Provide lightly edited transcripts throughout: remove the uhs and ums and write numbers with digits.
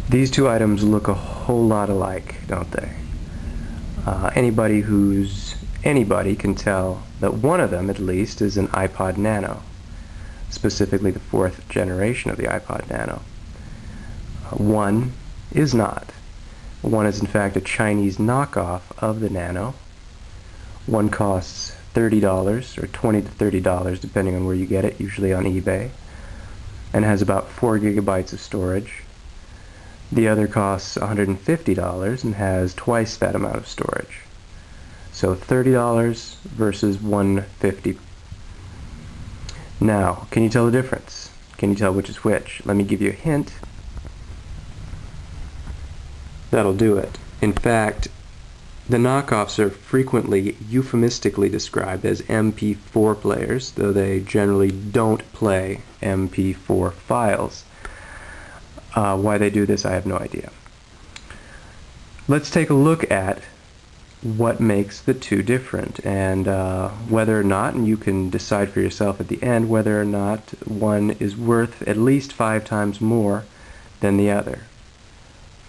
These two items look a whole lot alike, don't they? Anybody can tell that one of them, at least, is an iPod Nano, specifically the 4th generation of the iPod Nano. One is not. One is in fact a Chinese knockoff of the Nano. One costs $30 or $20 to $30 depending on where you get it, usually on eBay, and has about 4 gigabytes of storage. The other costs $150 and has twice that amount of storage. So $30 versus $150. Now, can you tell the difference? Can you tell which is which? Let me give you a hint. That'll do it. In fact, the knockoffs are frequently euphemistically described as MP4 players, though they generally don't play MP4 files. Why they do this, I have no idea. Let's take a look at what makes the two different, and whether or not, and you can decide for yourself at the end, whether or not one is worth at least 5 times more than the other.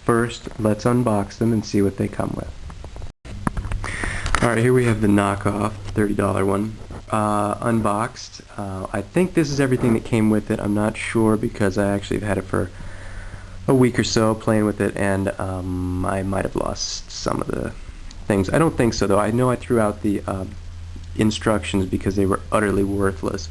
First, let's unbox them and see what they come with. Alright, here we have the knockoff $30 one unboxed. I think this is everything that came with it. I'm not sure because I actually have had it for a week or so playing with it, and I might have lost some of the things. I don't think so, though. I know I threw out the instructions because they were utterly worthless.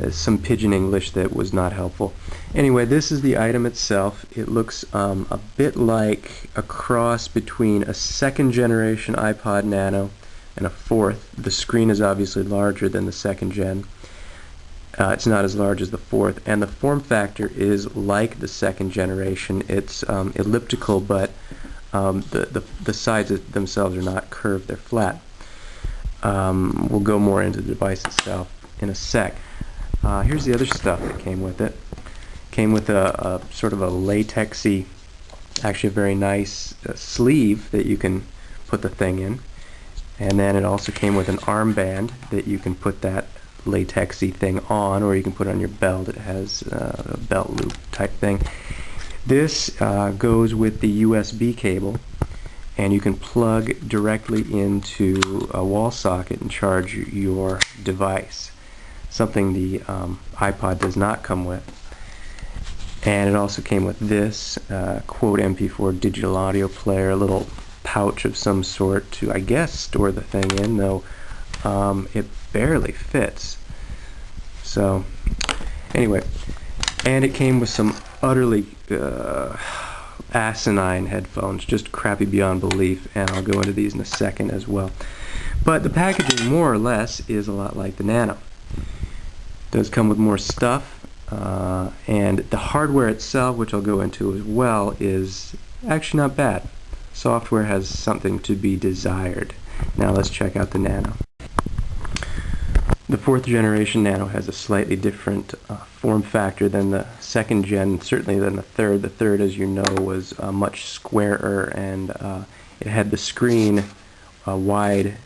Some pidgin English that was not helpful. Anyway, this is the item itself. It looks a bit like a cross between a 2nd generation iPod Nano and a 4th. The screen is obviously larger than the 2nd gen. It's not as large as the 4th, and the form factor is like the 2nd generation. It's elliptical, but the sides themselves are not curved, they're flat. We'll go more into the device itself in a sec. Here's the other stuff that came with it. Came with a sort of a latexy, actually a very nice sleeve that you can put the thing in. And then it also came with an armband that you can put that latexy thing on, or you can put it on your belt. It has a belt loop type thing. This goes with the USB cable, and you can plug directly into a wall socket and charge your device, something the iPod does not come with. And it also came with this Clone MP4 digital audio player, a little pouch of some sort to, I guess, store the thing in, though it barely fits. So anyway, and it came with some utterly asinine headphones, just crappy beyond belief, and I'll go into these in a second as well. But the packaging, more or less, is a lot like the Nano. It does come with more stuff, and the hardware itself, which I'll go into as well, is actually not bad. Software has something to be desired. Now let's check out the Nano. The 4th generation Nano has a slightly different form factor than the 2nd gen, certainly than the 3rd. The 3rd, as you know, was much squarer, and it had the screen wide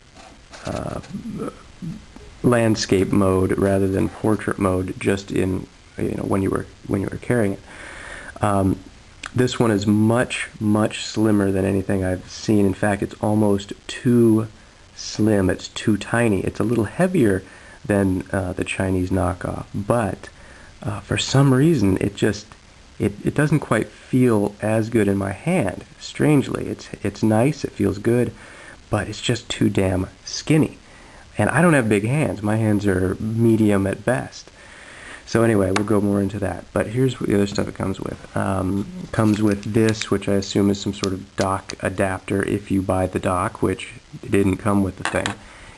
landscape mode rather than portrait mode, just in when you were carrying it. This one is much slimmer than anything I've seen. In fact, it's almost too slim. It's too tiny. It's a little heavier than the Chinese knockoff, but for some reason it doesn't quite feel as good in my hand. Strangely, it's nice, it feels good, but it's just too damn skinny. And I don't have big hands. My hands are medium at best. So anyway, we'll go more into that. But here's the other stuff it comes with. Comes with this, which I assume is some sort of dock adapter if you buy the dock, which didn't come with the thing.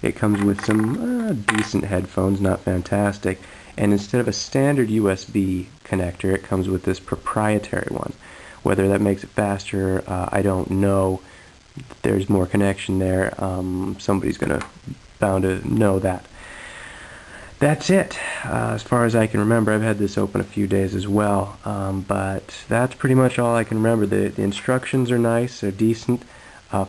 It comes with some decent headphones, not fantastic. And instead of a standard USB connector, it comes with this proprietary one. Whether that makes it faster, I don't know. There's more connection there. Somebody's bound to know that. That's it. As far as I can remember, I've had this open a few days as well, but that's pretty much all I can remember. The instructions are nice, they're decent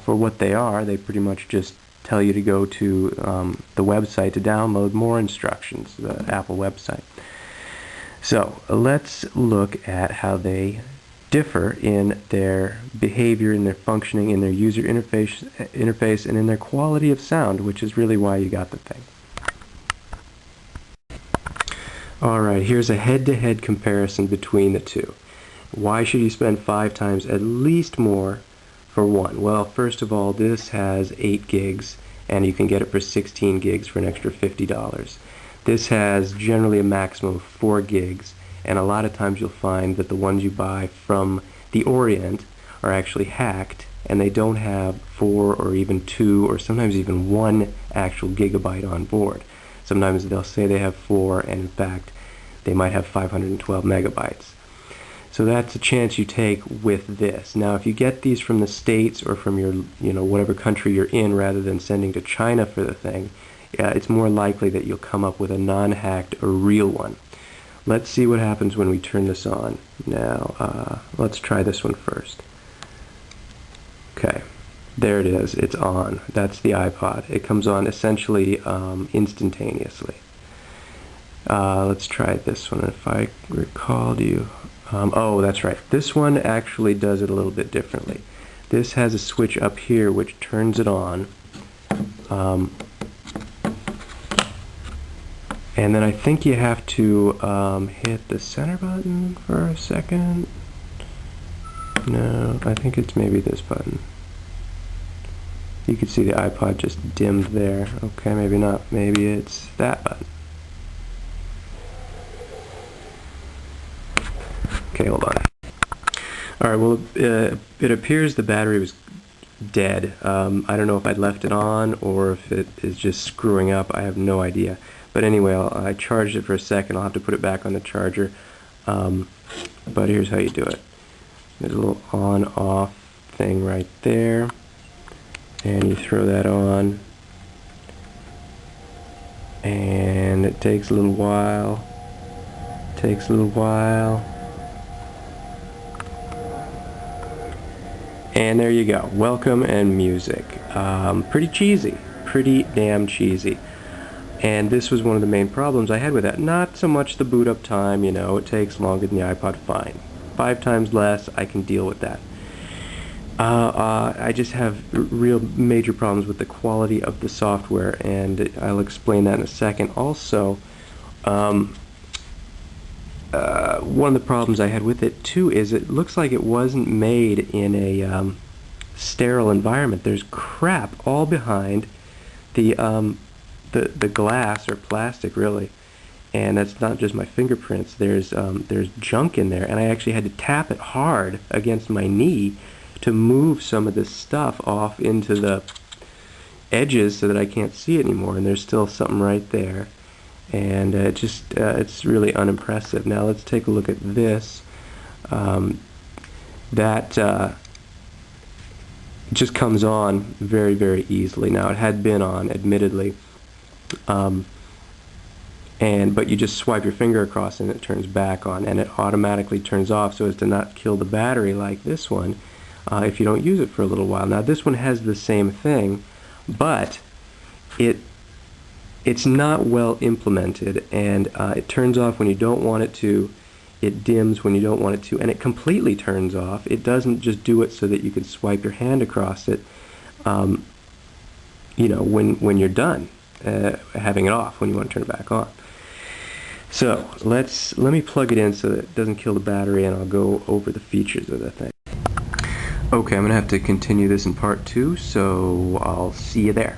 for what they are. They pretty much just tell you to go to the website to download more instructions, the Apple website. So let's look at how they differ in their behavior, in their functioning, in their user interface, and in their quality of sound, which is really why you got the thing. Alright, here's a head-to-head comparison between the two. Why should you spend 5 times at least more for one? Well, first of all, this has 8 gigs, and you can get it for 16 gigs for an extra $50. This has generally a maximum of 4 gigs, and a lot of times you'll find that the ones you buy from the Orient are actually hacked, and they don't have 4 or even 2 or sometimes even 1 actual gigabyte on board. Sometimes they'll say they have 4, and in fact they might have 512 megabytes. So that's a chance you take with this. Now if you get these from the States or from your, whatever country you're in, rather than sending to China for the thing, it's more likely that you'll come up with a non-hacked or real one. Let's see what happens when we turn this on. Now, let's try this one first. Okay, there it is. It's on. That's the iPod. It comes on essentially instantaneously. Let's try this one. If I recalled you... oh, that's right. This one actually does it a little bit differently. This has a switch up here which turns it on. And then I think you have to hit the center button for a second. No, I think it's maybe this button. You can see the iPod just dimmed there. Okay, maybe not. Maybe it's that button. Okay, hold on. Alright, well, it appears the battery was dead. I don't know if I'd left it on or if it is just screwing up. I have no idea. But anyway, I charged it for a second. I'll have to put it back on the charger. But here's how you do it. There's a little on-off thing right there. And you throw that on. And it takes a little while. Takes a little while. And there you go. Welcome and music. Pretty cheesy. Pretty damn cheesy. And this was one of the main problems I had with that. Not so much the boot up time, it takes longer than the iPod, fine. 5 times less, I can deal with that. I just have real major problems with the quality of the software, and I'll explain that in a second. Also, one of the problems I had with it too is it looks like it wasn't made in a sterile environment. There's crap all behind the glass or plastic, really, and that's not just my fingerprints. There's junk in there, and I actually had to tap it hard against my knee to move some of this stuff off into the edges so that I can't see it anymore. And there's still something right there, and it's really unimpressive. Now let's take a look at this. That just comes on very, very easily. Now it had been on, admittedly. But you just swipe your finger across and it turns back on, and it automatically turns off so as to not kill the battery like this one if you don't use it for a little while. Now this one has the same thing, but it's not well implemented, and it turns off when you don't want it to, it dims when you don't want it to, and it completely turns off. It doesn't just do it so that you can swipe your hand across it when you're done having it off, when you want to turn it back on. So let me plug it in so that it doesn't kill the battery, and I'll go over the features of the thing. Okay, I'm gonna have to continue this in part 2, so I'll see you there.